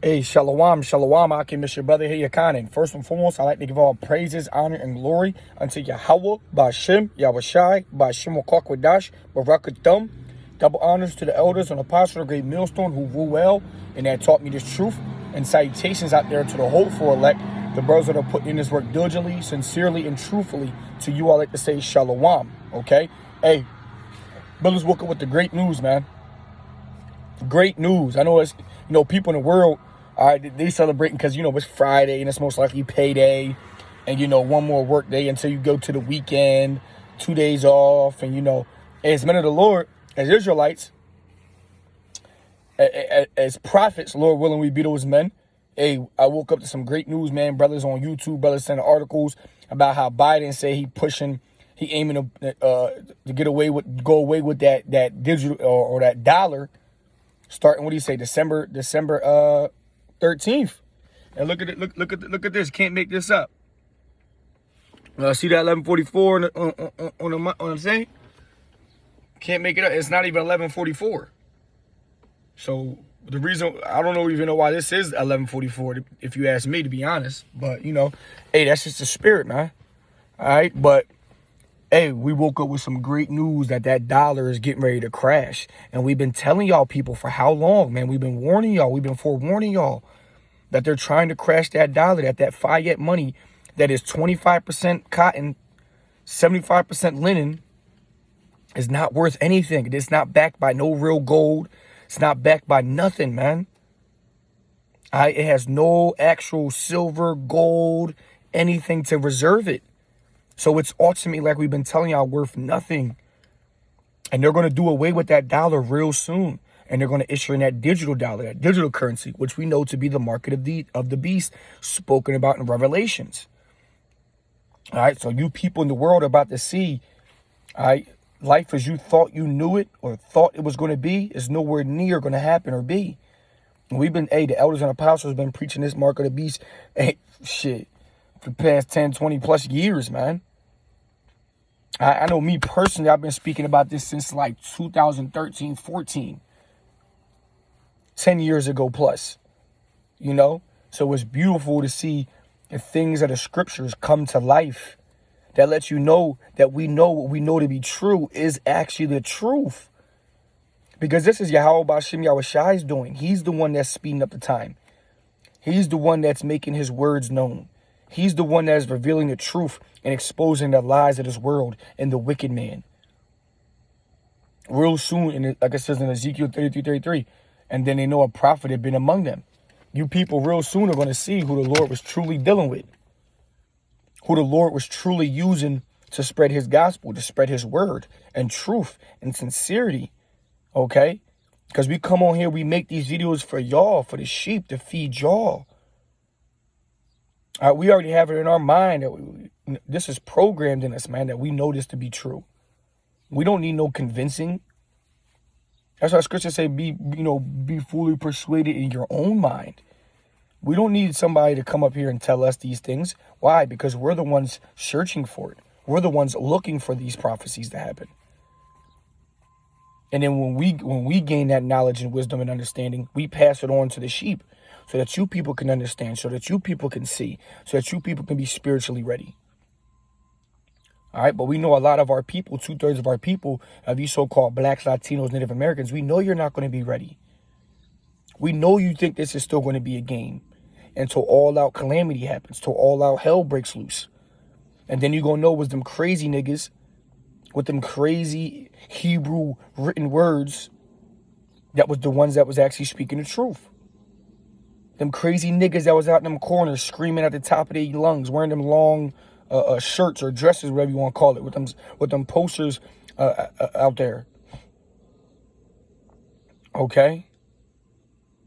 Hey, shalom, shalom, I can miss your brother here, Yochanan. First and foremost, I'd like to give all praises, honor, and glory unto Yahweh, Ba'Shem, Yahushai, Ba'Shem Wakwadash, Barakathum. Double honors to the elders and apostles of the great millstone who rule well and that taught me this truth. And salutations out there to the hopeful elect, the brothers that are putting in this work diligently, sincerely, and truthfully. To you, I like to say shalom, okay? Hey, brothers woke up with the great news, man. Great news. I know it's, people in the world, all right, they celebrating because, it's Friday and it's most likely payday. And, one more work day until you go to the weekend, 2 days off. And, as men of the Lord, as Israelites, as prophets, Lord willing, we be those men. Hey, I woke up to some great news, man. Brothers on YouTube, brothers sending articles about how Biden say he aiming to go away with that digital or that dollar. Starting, what do you say, December 13th. And look at it, look at this. Can't make this up. See that 1144 on the I'm saying? Can't make it up. It's not even 1144. So the reason, I don't even know why this is 1144, if you ask me, to be honest. But hey, that's just the spirit, man. All right, but hey, we woke up with some great news that dollar is getting ready to crash. And we've been telling y'all people for how long, man? We've been warning y'all. We've been forewarning y'all that they're trying to crash that dollar, that Fayette money that is 25% cotton, 75% linen is not worth anything. It's not backed by no real gold. It's not backed by nothing, man. It has no actual silver, gold, anything to reserve it. So it's ultimately, like we've been telling y'all, worth nothing. And they're going to do away with that dollar real soon. And they're going to issue in that digital dollar, that digital currency, which we know to be the market of the beast spoken about in Revelations. All right, so you people in the world are about to see, all right, life as you thought you knew it or thought it was going to be is nowhere near going to happen or be. And the elders and apostles have been preaching this mark of the beast, for the past 10, 20 plus years, man. I know me personally, I've been speaking about this since like 2013, 14. 10 years ago plus, So it's beautiful to see the things of the scriptures come to life. That lets you know that we know what we know to be true is actually the truth. Because this is Yahweh Ba'Shem Yahushai's doing. He's the one that's speeding up the time. He's the one that's making his words known. He's the one that is revealing the truth and exposing the lies of this world and the wicked man. Real soon, like it says in Ezekiel 33:33, and then they know a prophet had been among them. You people real soon are going to see who the Lord was truly dealing with. Who the Lord was truly using to spread his gospel, to spread his word and truth and sincerity. Okay? Because we come on here, we make these videos for y'all, for the sheep, to feed y'all. We already have it in our mind that this is programmed in us, man, that we know this to be true. We don't need no convincing. That's why scripture say, be fully persuaded in your own mind. We don't need somebody to come up here and tell us these things. Why? Because we're the ones searching for it. We're the ones looking for these prophecies to happen. And then when we gain that knowledge and wisdom and understanding, we pass it on to the sheep so that you people can understand, so that you people can see, so that you people can be spiritually ready. All right, but we know a lot of our people, 2/3 of our people, of these so-called blacks, Latinos, Native Americans, we know you're not going to be ready. We know you think this is still going to be a game until all-out calamity happens, till all-out hell breaks loose. And then you're going to know it was them crazy niggas with them crazy Hebrew written words that was the ones that was actually speaking the truth. Them crazy niggas that was out in them corners screaming at the top of their lungs, wearing them long shirts or dresses, whatever you want to call it, with them posters out there. Okay?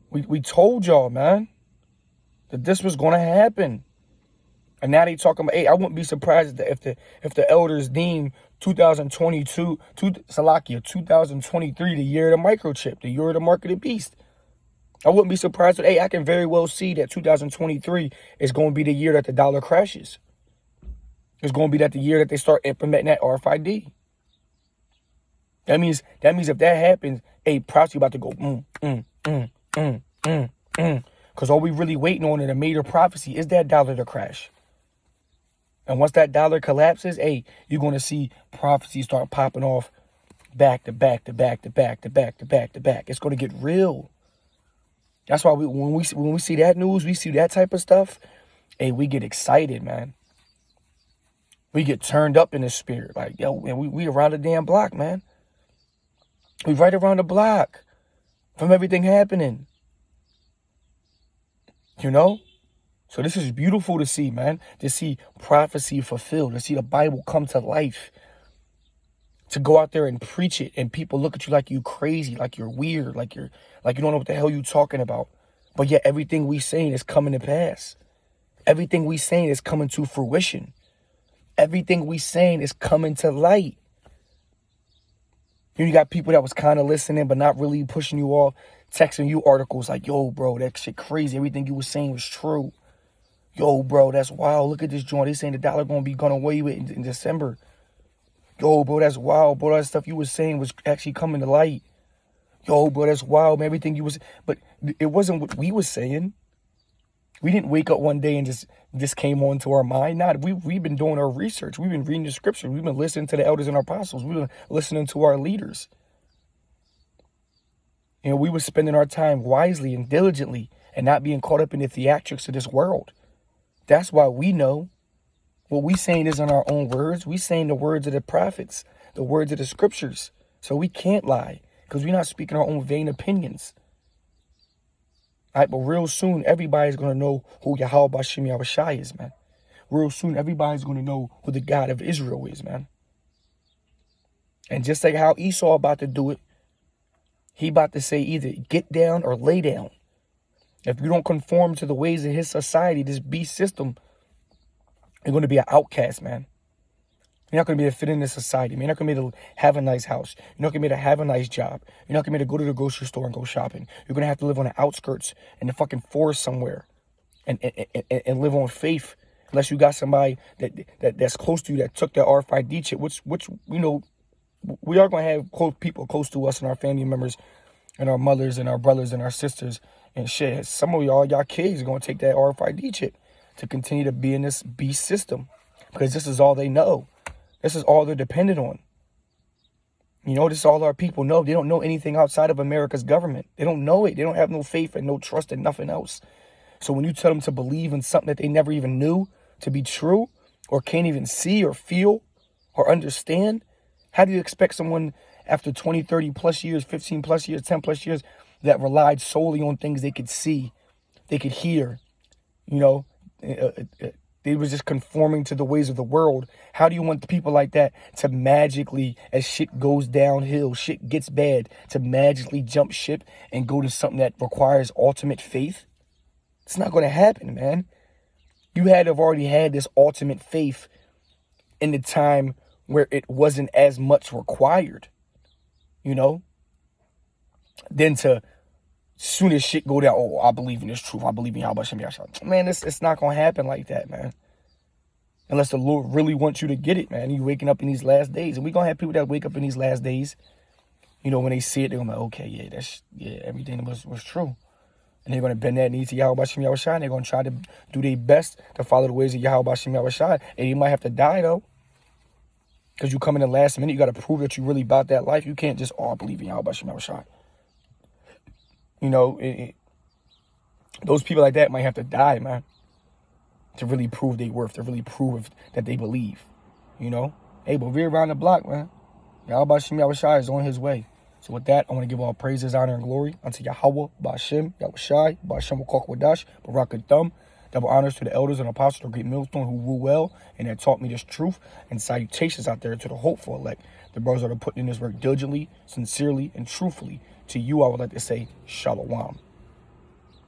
We told y'all, man, that this was going to happen. And now they talking about, hey, I wouldn't be surprised if the elders deem 2023 the year of the microchip, the year of the mark of the beast. I wouldn't be surprised, but hey, I can very well see that 2023 is going to be the year that the dollar crashes. It's going to be that the year that they start implementing that RFID. That means if that happens, hey, prophecy about to go, Because all we really waiting on in a major prophecy is that dollar to crash. And once that dollar collapses, hey, you're going to see prophecies start popping off back to back to back to back to back to back to back. It's going to get real. That's why when we see that news, we see that type of stuff, hey, we get excited, man. We get turned up in the spirit. Like, yo, man, we around the damn block, man. We right around the block from everything happening. You know? So this is beautiful to see, man. To see prophecy fulfilled. To see the Bible come to life. To go out there and preach it and people look at you like you crazy, like you're weird, like you don't know what the hell you talking about. But yet everything we saying is coming to pass. Everything we saying is coming to fruition. Everything we saying is coming to light. You got people that was kind of listening but not really pushing you off, texting you articles like, yo, bro, that shit crazy. Everything you was saying was true. Yo, bro, that's wild. Look at this joint. They saying the dollar going to be gone away with in December. Yo, bro, that's wild. Bro, that stuff you was saying was actually coming to light. Yo, bro, that's wild, man. Everything you was... But it wasn't what we was saying. We didn't wake up one day and just came onto our mind. Nah, we've been doing our research. We've been reading the scripture. We've been listening to the elders and our apostles. We've been listening to our leaders. You know, we were spending our time wisely and diligently and not being caught up in the theatrics of this world. That's why we know what we saying isn't our own words. We saying the words of the prophets, the words of the scriptures. So we can't lie because we're not speaking our own vain opinions. All right, but real soon, everybody's going to know who Yahweh Bashim Yahushai is, man. Real soon, everybody's going to know who the God of Israel is, man. And just like how Esau about to do it, he about to say either get down or lay down. If you don't conform to the ways of his society, this beast system, you're going to be an outcast, man. You're not going to be able to fit in this society, man. You're not going to be able to have a nice house. You're not going to be able to have a nice job. You're not going to be able to go to the grocery store and go shopping. You're going to have to live on the outskirts in the fucking forest somewhere and live on faith unless you got somebody that's close to you that took that RFID chip, which you know, we are going to have people close to us and our family members and our mothers and our brothers and our sisters and shit. Some of y'all kids are going to take that RFID chip to continue to be in this beast system because this is all they know. This is all they're dependent on. You know, this is all our people know. They don't know anything outside of America's government. They don't know it. They don't have no faith and no trust in nothing else. So when you tell them to believe in something that they never even knew to be true or can't even see or feel or understand, how do you expect someone after 20, 30 plus years, 15 plus years, 10 plus years that relied solely on things they could see, they could hear, you know, they was just conforming to the ways of the world. How do you want the people like that to magically, as shit goes downhill, shit gets bad, to magically jump ship and go to something that requires ultimate faith? It's not going to happen, man. You had to have already had this ultimate faith in the time where it wasn't as much required, you know? Then to, soon as shit go down, oh, I believe in this truth. I believe in Yahweh Shem Yahshua. Man, it's not going to happen like that, man. Unless the Lord really wants you to get it, man. You waking up in these last days. And we're going to have people that wake up in these last days. You know, when they see it, they're going to be like, okay, yeah, everything was true. And they're going to bend that knee to Yahweh Shem Yahshua. And they're going to try to do their best to follow the ways of Yahweh Shem Yahshua. And you might have to die, though. Because you come in the last minute, you got to prove that you really about that life. You can't just, I believe in Yahweh Shem Yahshua. You know, those people like that might have to die, man, to really prove their worth, to really prove that they believe, you know. Hey, but we're around the block, man. Yahweh Shem Yahushai is on his way. So with that, I want to give all praises, honor, and glory unto Yahweh, Ba'ashem, Yahushai, Ba'ashem Wadash, Barak Thumb. Double honors to the elders and apostles of Great Millstone who rule well and that taught me this truth. And salutations out there to the hopeful elect. The brothers that are putting in this work diligently, sincerely, and truthfully. To you, I would like to say, Shalom.